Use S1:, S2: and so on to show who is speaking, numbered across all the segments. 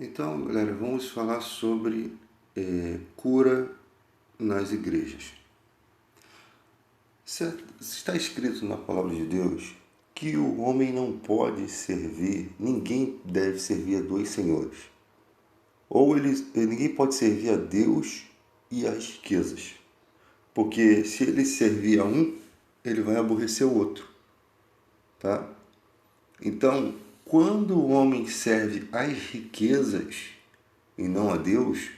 S1: Então, galera, vamos falar sobre cura nas igrejas. Está escrito na palavra de Deus que o homem não pode servir, ninguém deve servir a dois senhores. Ninguém pode servir a Deus e às riquezas. Porque se ele servir a um, ele vai aborrecer o outro. Tá? Então, quando o homem serve às riquezas e não a Deus,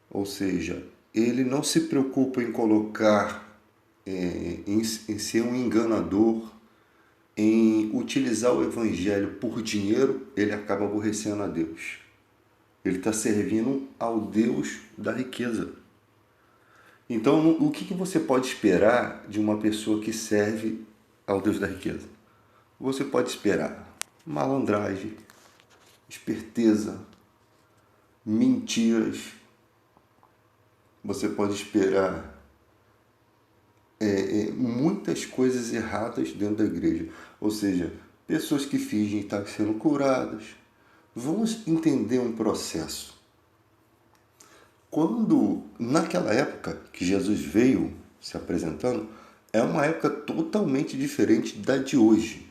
S1: ou seja, ele não se preocupa em colocar, em ser um enganador, em utilizar o evangelho por dinheiro, ele acaba aborrecendo a Deus. Ele está servindo ao Deus da riqueza. Então, o que você pode esperar de uma pessoa que serve ao Deus da riqueza? Você pode esperar malandragem, esperteza, mentiras. Você pode esperar muitas coisas erradas dentro da igreja. Ou seja, pessoas que fingem estar sendo curadas. Vamos entender um processo. Naquela época que Jesus veio se apresentando, é uma época totalmente diferente da de hoje.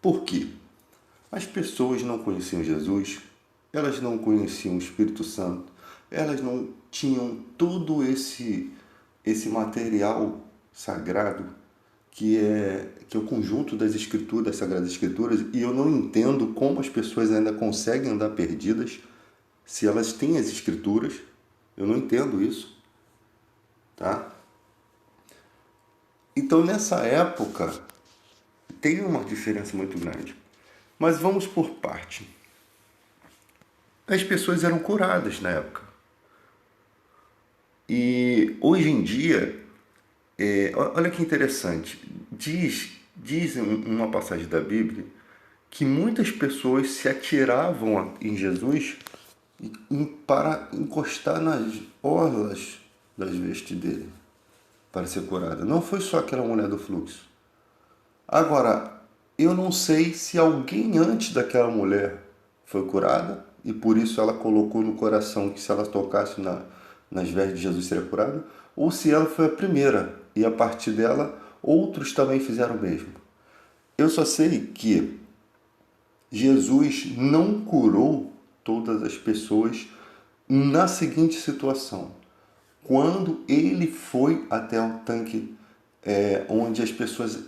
S1: Por quê? As pessoas não conheciam Jesus, elas não conheciam o Espírito Santo, elas não tinham todo esse material sagrado que é o conjunto das Escrituras, das Sagradas Escrituras, e eu não entendo como as pessoas ainda conseguem andar perdidas se elas têm as Escrituras. Eu não entendo isso, tá? Então, nessa época, tem uma diferença muito grande. Mas vamos por parte. As pessoas eram curadas na época. E hoje em dia, olha que interessante, diz uma passagem da Bíblia que muitas pessoas se atiravam em Jesus para encostar nas orlas das vestes dele, para ser curada. Não foi só aquela mulher do fluxo. Agora, eu não sei se alguém antes daquela mulher foi curada e por isso ela colocou no coração que se ela tocasse nas vestes de Jesus seria curada, ou se ela foi a primeira e a partir dela outros também fizeram o mesmo. Eu só sei que Jesus não curou todas as pessoas na seguinte situação. Quando ele foi até o tanque onde as pessoas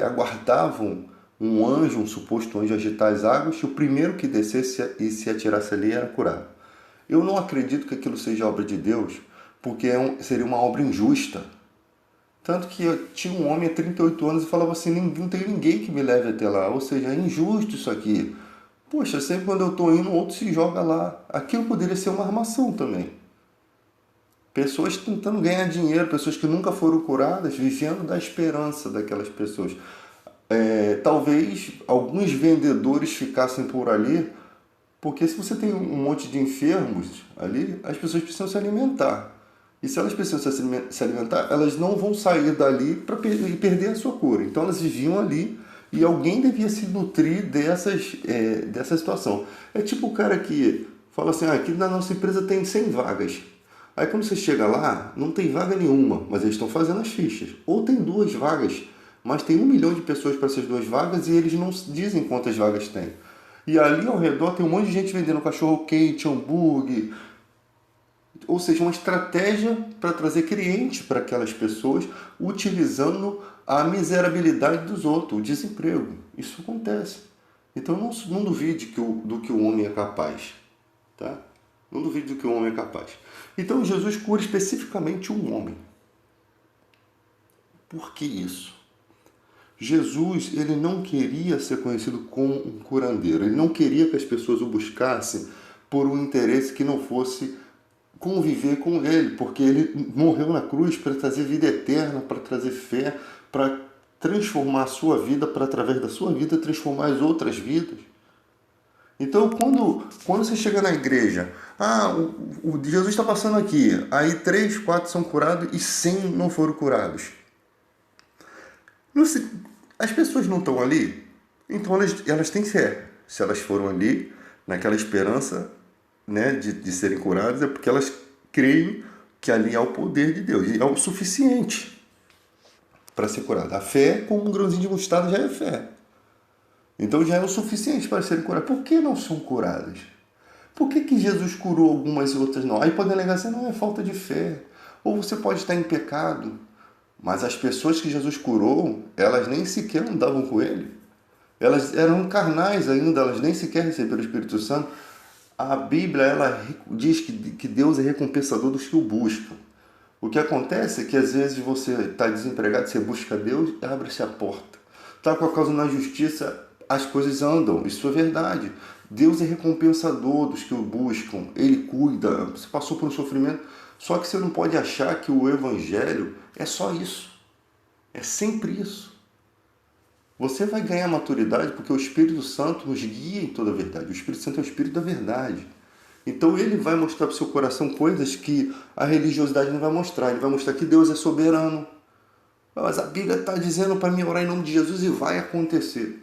S1: aguardavam um anjo, um suposto anjo agitar as águas, e o primeiro que descesse e se atirasse ali era curado. Eu não acredito que aquilo seja obra de Deus, porque seria uma obra injusta. Tanto que eu tinha um homem há 38 anos e falava assim, não tem ninguém que me leve até lá. Ou seja, é injusto isso aqui. Poxa, sempre quando eu estou indo, outro se joga lá. Aquilo poderia ser uma armação também. Pessoas tentando ganhar dinheiro, pessoas que nunca foram curadas, vivendo da esperança daquelas pessoas. Talvez alguns vendedores ficassem por ali, porque se você tem um monte de enfermos ali, as pessoas precisam se alimentar. E se elas precisam se alimentar, elas não vão sair dali para perder a sua cura. Então elas viviam ali e alguém devia se nutrir dessa situação. É tipo o cara que fala assim, aqui na nossa empresa tem 100 vagas. Aí quando você chega lá, não tem vaga nenhuma, mas eles estão fazendo as fichas. Ou tem 2 vagas, mas tem 1 milhão de pessoas para essas 2 vagas e eles não dizem quantas vagas tem. E ali ao redor tem um monte de gente vendendo cachorro quente, hambúrguer. Ou seja, uma estratégia para trazer cliente para aquelas pessoas, utilizando a miserabilidade dos outros, o desemprego. Isso acontece. Então não duvide do que o homem é capaz. Tá? Não duvide do que o homem é capaz. Então Jesus cura especificamente um homem. Por que isso? Jesus, ele não queria ser conhecido como um curandeiro. Ele não queria que as pessoas o buscassem por um interesse que não fosse conviver com ele, porque ele morreu na cruz para trazer vida eterna, para trazer fé, para transformar a sua vida, para através da sua vida transformar as outras vidas. Então, quando você chega na igreja, o Jesus está passando aqui, aí 3, 4 são curados e 100 não foram curados. As pessoas não estão ali, então elas têm fé. Se elas foram ali, naquela esperança, né, de serem curadas, é porque elas creem que ali há o poder de Deus. E é o suficiente para ser curado. A fé, como um grãozinho de mostarda, já é fé. Então já é o suficiente para serem curadas. Por que não são curadas? Por que Jesus curou algumas e outras não? Aí pode alegar assim, não, é falta de fé. Ou você pode estar em pecado. Mas as pessoas que Jesus curou, elas nem sequer andavam com ele. Elas eram carnais ainda, elas nem sequer receberam o Espírito Santo. A Bíblia, ela diz que Deus é recompensador dos que o buscam. O que acontece é que às vezes você está desempregado, você busca Deus e abre-se a porta. Está com a causa na justiça, as coisas andam, isso é verdade. Deus é recompensador dos que o buscam, Ele cuida, você passou por um sofrimento. Só que você não pode achar que o Evangelho é só isso, é sempre isso. Você vai ganhar maturidade porque o Espírito Santo nos guia em toda a verdade. O Espírito Santo é o Espírito da verdade. Então ele vai mostrar para o seu coração coisas que a religiosidade não vai mostrar. Ele vai mostrar que Deus é soberano. Mas a Bíblia está dizendo para mim orar em nome de Jesus e vai acontecer.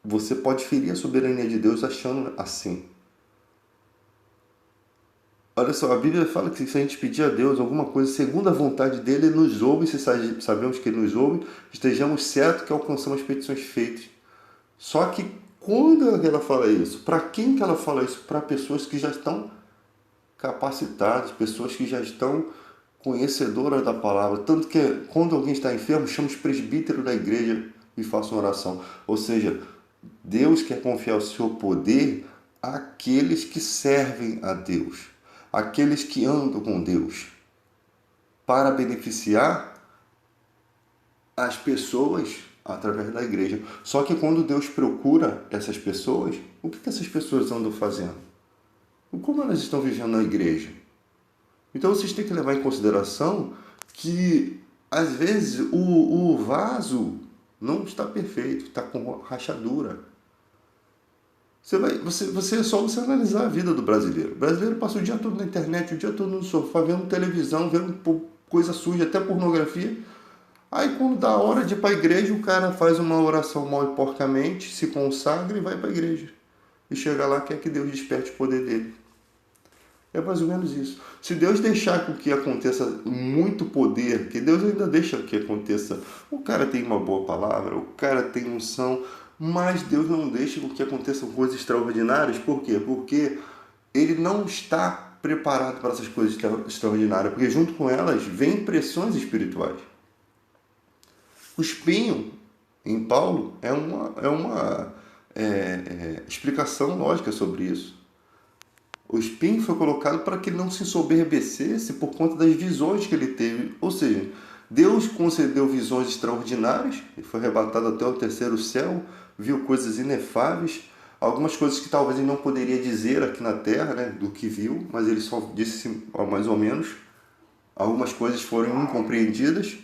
S1: Você pode ferir a soberania de Deus achando assim. Olha só, a Bíblia fala que se a gente pedir a Deus alguma coisa segundo a vontade dele, Ele nos ouve, se sabemos que Ele nos ouve, estejamos certos que alcançamos as petições feitas. Só que quando ela fala isso, para quem que ela fala isso? Para pessoas que já estão capacitadas, pessoas que já estão conhecedoras da palavra. Tanto que quando alguém está enfermo, chama os presbíteros da igreja e faça uma oração. Ou seja, Deus quer confiar o seu poder àqueles que servem a Deus, àqueles que andam com Deus, para beneficiar as pessoas através da igreja. Só que quando Deus procura essas pessoas, o que essas pessoas andam fazendo? Como elas estão vivendo na igreja? Então vocês têm que levar em consideração que às vezes o vaso não está perfeito, está com rachadura. É só você analisar a vida do brasileiro. O brasileiro passa o dia todo na internet, o dia todo no sofá, vendo televisão, vendo coisa suja, até pornografia. Aí quando dá a hora de ir para a igreja, o cara faz uma oração mal e porcamente, se consagra e vai para a igreja. E chega lá, quer que Deus desperte o poder dele. É mais ou menos isso. Se Deus deixar com que aconteça muito poder, que Deus ainda deixa que aconteça, o cara tem uma boa palavra, o cara tem unção, mas Deus não deixa com que aconteçam coisas extraordinárias. Por quê? Porque ele não está preparado para essas coisas extraordinárias, porque junto com elas vêm pressões espirituais. O espinho em Paulo é uma explicação lógica sobre isso. O espinho foi colocado para que ele não se ensoberbecesse por conta das visões que ele teve. Ou seja, Deus concedeu visões extraordinárias, ele foi arrebatado até o terceiro céu, viu coisas inefáveis, algumas coisas que talvez ele não poderia dizer aqui na terra, né, do que viu, mas ele só disse mais ou menos. Algumas coisas foram incompreendidas,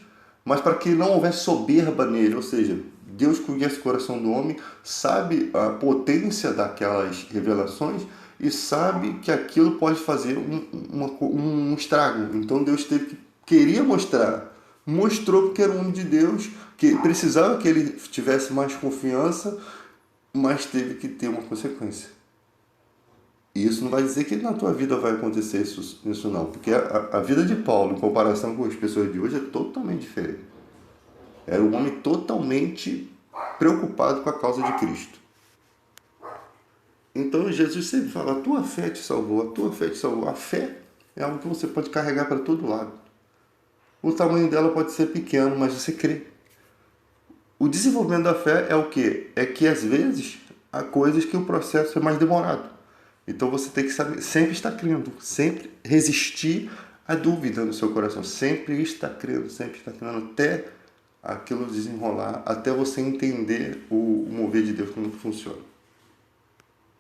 S1: mas para que não houvesse soberba nele, ou seja, Deus conhece o coração do homem, sabe a potência daquelas revelações e sabe que aquilo pode fazer um estrago. Então Deus queria mostrar, mostrou porque era um homem de Deus, que precisava que ele tivesse mais confiança, mas teve que ter uma consequência. E isso não vai dizer que na tua vida vai acontecer isso não, porque a vida de Paulo, em comparação com as pessoas de hoje, é totalmente diferente. Era um homem totalmente preocupado com a causa de Cristo. Então Jesus sempre fala, a tua fé te salvou, a tua fé te salvou. A fé é algo que você pode carregar para todo lado. O tamanho dela pode ser pequeno, mas você crê. O desenvolvimento da fé é o quê? É que às vezes há coisas que o processo é mais demorado. Então você tem que saber, sempre estar crendo, sempre resistir à dúvida no seu coração, sempre estar crendo até aquilo desenrolar, até você entender o mover de Deus como funciona.